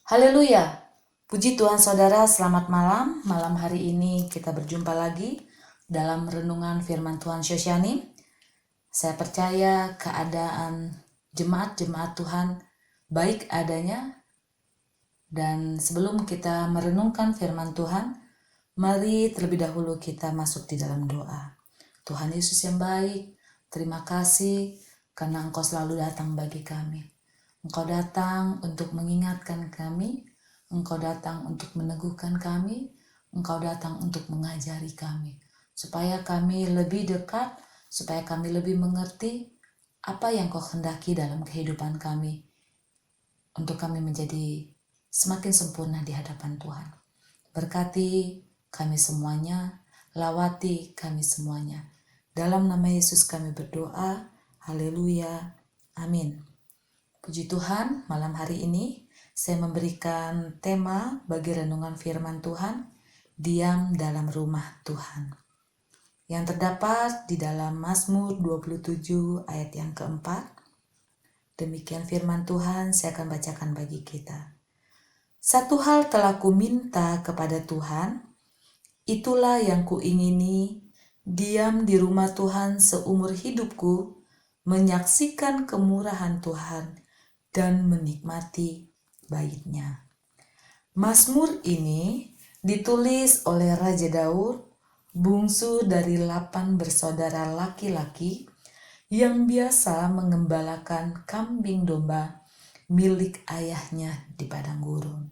Haleluya, puji Tuhan saudara, selamat malam. Malam hari ini kita berjumpa lagi dalam renungan firman Tuhan Shoshani. Saya percaya keadaan jemaat-jemaat Tuhan baik adanya. Dan sebelum kita merenungkan firman Tuhan, mari terlebih dahulu kita masuk di dalam doa. Tuhan Yesus yang baik, terima kasih karena Engkau selalu datang bagi kami. Engkau datang untuk mengingatkan kami, Engkau datang untuk meneguhkan kami, Engkau datang untuk mengajari kami, supaya kami lebih dekat, supaya kami lebih mengerti apa yang Kau hendaki dalam kehidupan kami, untuk kami menjadi semakin sempurna di hadapan Tuhan. Berkati kami semuanya, lawati kami semuanya. Dalam nama Yesus kami berdoa, haleluya, amin. Puji Tuhan, malam hari ini saya memberikan tema bagi renungan firman Tuhan, diam dalam rumah Tuhan. Yang terdapat di dalam Mazmur 27 ayat yang keempat. Demikian firman Tuhan, saya akan bacakan bagi kita. Satu hal telah kuminta kepada Tuhan, itulah yang kuingini, diam di rumah Tuhan seumur hidupku, menyaksikan kemurahan Tuhan, dan menikmati bait-Nya. Mazmur ini ditulis oleh Raja Daud, bungsu dari 8 bersaudara laki-laki yang biasa mengembalakan kambing domba milik ayahnya di padang gurun.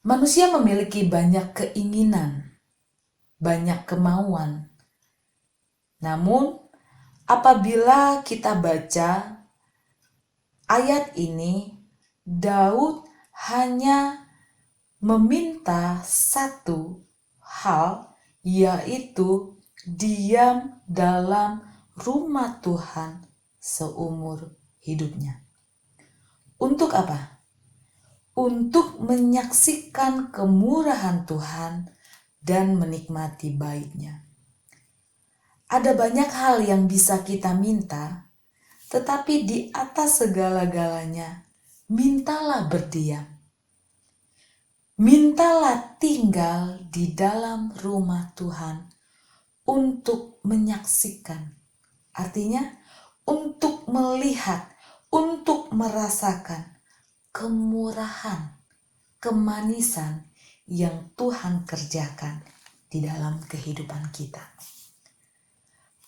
Manusia memiliki banyak keinginan, banyak kemauan. Namun, apabila kita baca ayat ini, Daud hanya meminta satu hal, yaitu diam dalam rumah Tuhan seumur hidupnya. Untuk apa? Untuk menyaksikan kemurahan Tuhan dan menikmati bait-Nya. Ada banyak hal yang bisa kita minta, tetapi di atas segala-galanya, mintalah berdiam. Mintalah tinggal di dalam rumah Tuhan untuk menyaksikan. Artinya, untuk melihat, untuk merasakan kemurahan, kemanisan yang Tuhan kerjakan di dalam kehidupan kita.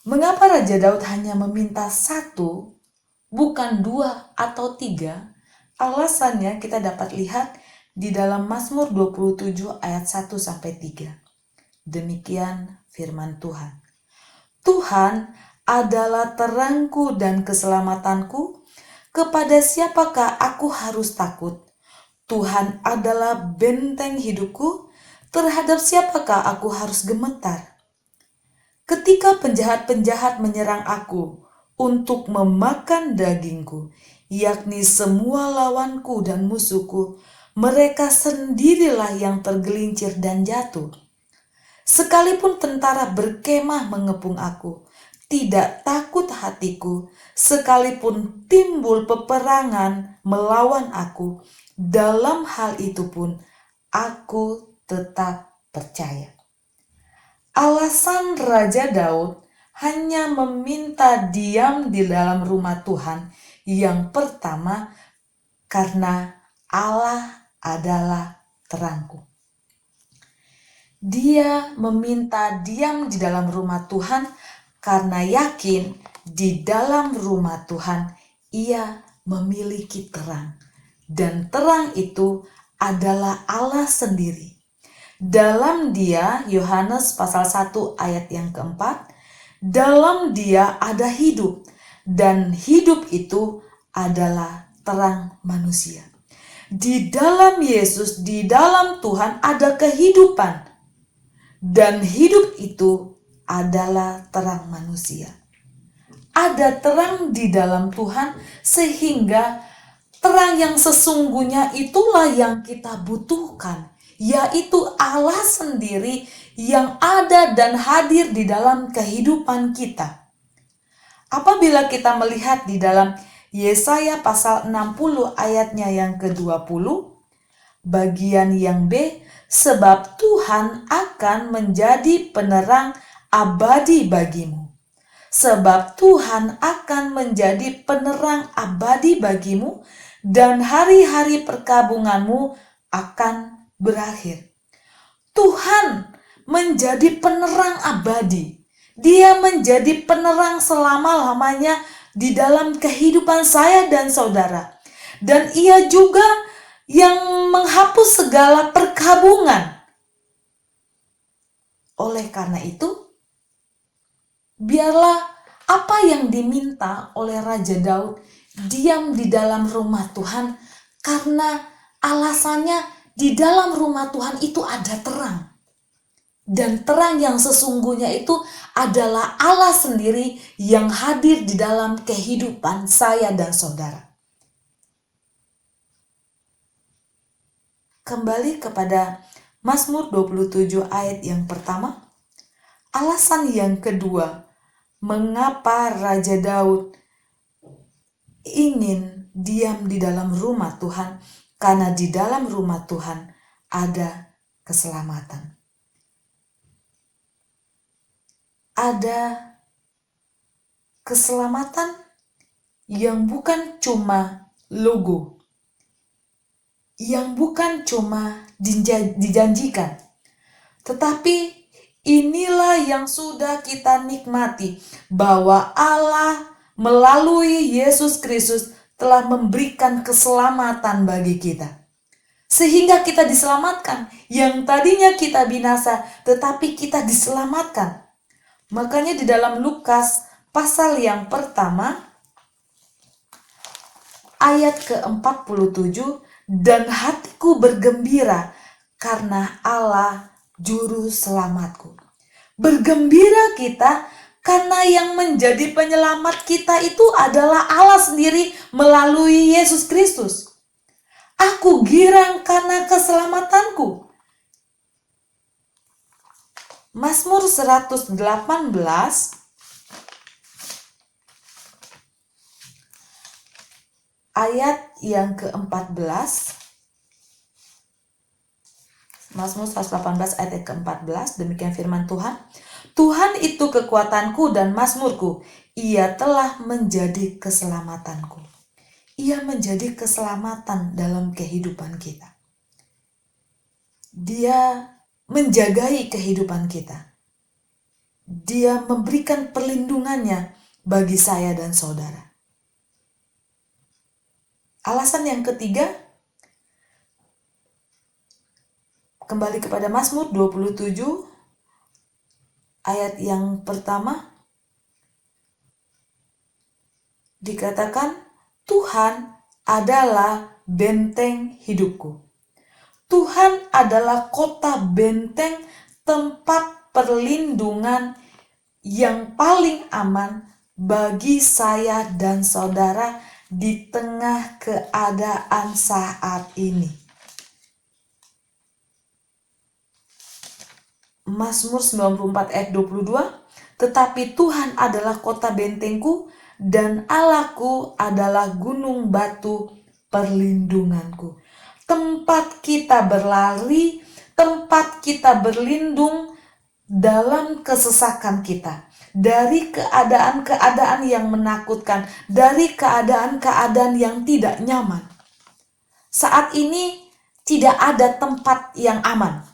Mengapa Raja Daud hanya meminta satu, bukan 2 atau 3? Alasannya kita dapat lihat di dalam Mazmur 27 ayat 1-3. Demikian firman Tuhan. Tuhan adalah terangku dan keselamatanku, kepada siapakah aku harus takut? Tuhan adalah benteng hidupku, terhadap siapakah aku harus gemetar? Ketika penjahat-penjahat menyerang aku untuk memakan dagingku, yakni semua lawanku dan musuhku, mereka sendirilah yang tergelincir dan jatuh. Sekalipun tentara berkemah mengepung aku, tidak takut hatiku. Sekalipun timbul peperangan melawan aku, dalam hal itu pun aku tetap percaya. Alasan Raja Daud hanya meminta diam di dalam rumah Tuhan yang pertama, karena Allah adalah terangku. Dia meminta diam di dalam rumah Tuhan karena yakin di dalam rumah Tuhan ia memiliki terang. Dan terang itu adalah Allah sendiri. Dalam Dia, Yohanes pasal 1 ayat yang keempat, dalam Dia ada hidup, dan hidup itu adalah terang manusia. Di dalam Yesus, di dalam Tuhan ada kehidupan. dan hidup itu adalah terang manusia. Ada terang di dalam Tuhan, sehingga terang yang sesungguhnya itulah yang kita butuhkan, yaitu Allah sendiri yang ada dan hadir di dalam kehidupan kita. Apabila kita melihat di dalam Yesaya pasal 60 ayatnya yang ke-20, bagian yang B, sebab Tuhan akan menjadi penerang abadi bagimu. Sebab Tuhan akan menjadi penerang abadi bagimu, dan hari-hari perkabunganmu akan berakhir. Tuhan menjadi penerang abadi. Dia menjadi penerang selama-lamanya di dalam kehidupan saya dan saudara. Dan ia juga yang menghapus segala perkabungan. Oleh karena itu, biarlah apa yang diminta oleh Raja Daud diam di dalam rumah Tuhan, karena alasannya di dalam rumah Tuhan itu ada terang. Dan terang yang sesungguhnya itu adalah Allah sendiri yang hadir di dalam kehidupan saya dan saudara. Kembali kepada Mazmur 27 ayat yang pertama. Alasan yang kedua, mengapa Raja Daud ingin diam di dalam rumah Tuhan? Karena di dalam rumah Tuhan ada keselamatan. Ada keselamatan yang bukan cuma logo, yang bukan cuma dijanjikan, tetapi inilah yang sudah kita nikmati, bahwa Allah melalui Yesus Kristus telah memberikan keselamatan bagi kita. Sehingga kita diselamatkan. Yang tadinya kita binasa, tetapi kita diselamatkan. Makanya di dalam Lukas pasal yang pertama, ayat ke-47, dan hatiku bergembira karena Allah juru selamatku. Bergembira kita karena yang menjadi penyelamat kita itu adalah Allah sendiri melalui Yesus Kristus. Aku girang karena keselamatanku. Mazmur 118 ayat yang ke-14. Mazmur 118 ayat ke-14, demikian firman Tuhan. Tuhan itu kekuatanku dan mazmurku, ia telah menjadi keselamatanku. Ia menjadi keselamatan dalam kehidupan kita. Dia menjagai kehidupan kita. Dia memberikan perlindungannya bagi saya dan saudara. Alasan yang ketiga, kembali kepada Mazmur 27 ayat yang pertama, dikatakan Tuhan adalah benteng hidupku. Tuhan adalah kota benteng, tempat perlindungan yang paling aman bagi saya dan saudara di tengah keadaan saat ini. Mazmur 94 ayat 22, tetapi Tuhan adalah kota bentengku dan Allahku adalah gunung batu perlindunganku. Tempat kita berlari, tempat kita berlindung dalam kesesakan kita, dari keadaan-keadaan yang menakutkan, dari keadaan-keadaan yang tidak nyaman. Saat ini tidak ada tempat yang aman.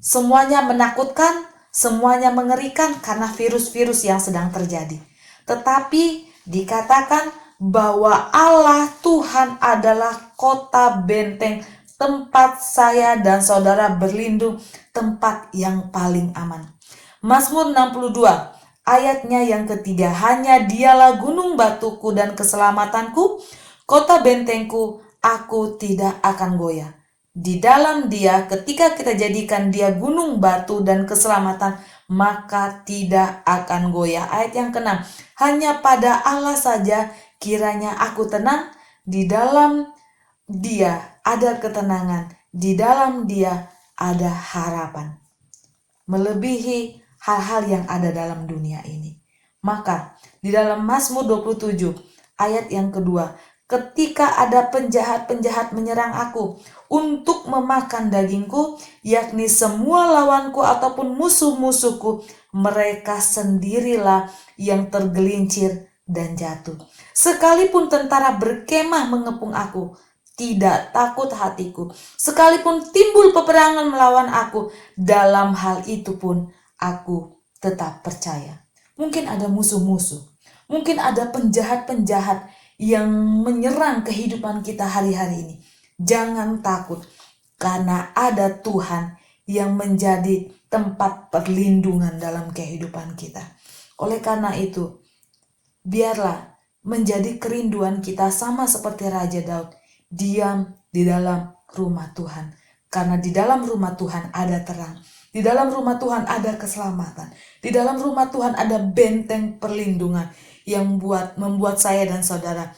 Semuanya menakutkan, semuanya mengerikan karena virus-virus yang sedang terjadi. Tetapi dikatakan bahwa Allah Tuhan adalah kota benteng, tempat saya dan saudara berlindung, tempat yang paling aman. Mazmur 62 ayatnya yang ketiga, hanya dialah gunung batuku dan keselamatanku, kota bentengku, aku tidak akan goyah. Di dalam Dia, ketika kita jadikan Dia gunung batu dan keselamatan, maka tidak akan goyah. Ayat yang ke-6, hanya pada Allah saja kiranya aku tenang, di dalam Dia ada ketenangan, di dalam Dia ada harapan, melebihi hal-hal yang ada dalam dunia ini. Maka di dalam Mazmur 27 ayat yang kedua, ketika ada penjahat-penjahat menyerang aku untuk memakan dagingku, yakni semua lawanku ataupun musuh-musuhku, mereka sendirilah yang tergelincir dan jatuh. Sekalipun tentara berkemah mengepung aku, tidak takut hatiku. Sekalipun timbul peperangan melawan aku, dalam hal itu pun aku tetap percaya. Mungkin ada musuh-musuh, mungkin ada penjahat-penjahat yang menyerang kehidupan kita hari-hari ini. Jangan takut, karena ada Tuhan yang menjadi tempat perlindungan dalam kehidupan kita. Oleh karena itu, biarlah menjadi kerinduan kita sama seperti Raja Daud, diam di dalam rumah Tuhan. Karena di dalam rumah Tuhan ada terang, di dalam rumah Tuhan ada keselamatan, di dalam rumah Tuhan ada benteng perlindungan yang membuat saya dan saudara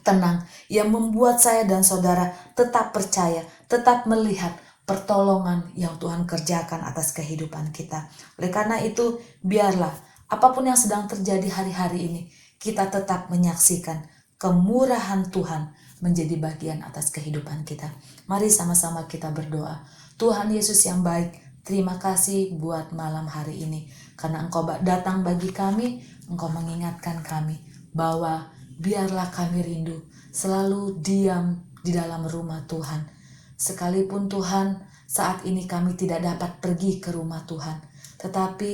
tenang, yang membuat saya dan saudara tetap percaya, tetap melihat pertolongan yang Tuhan kerjakan atas kehidupan kita. Oleh karena itu, biarlah apapun yang sedang terjadi hari-hari ini, kita tetap menyaksikan kemurahan Tuhan menjadi bagian atas kehidupan kita. Mari sama-sama kita berdoa. Tuhan Yesus yang baik, terima kasih buat malam hari ini. Karena Engkau datang bagi kami, Engkau mengingatkan kami bahwa biarlah kami rindu selalu diam di dalam rumah Tuhan. Sekalipun Tuhan, saat ini kami tidak dapat pergi ke rumah Tuhan, tetapi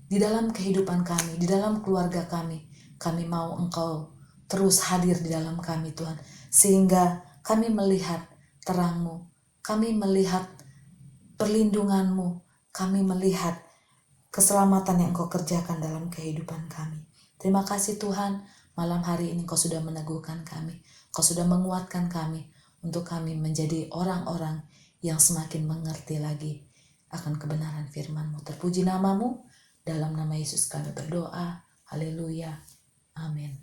di dalam kehidupan kami, di dalam keluarga kami mau Engkau terus hadir di dalam kami Tuhan. Sehingga kami melihat terang-Mu, kami melihat perlindungan-Mu, kami melihat keselamatan yang Engkau kerjakan dalam kehidupan kami. Terima kasih Tuhan, malam hari ini Engkau sudah meneguhkan kami, Engkau sudah menguatkan kami, untuk kami menjadi orang-orang yang semakin mengerti lagi akan kebenaran firman-Mu. Terpuji nama-Mu, dalam nama Yesus kami berdoa, haleluya, amin.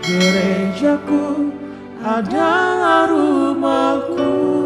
Gerejaku adalah rumahku.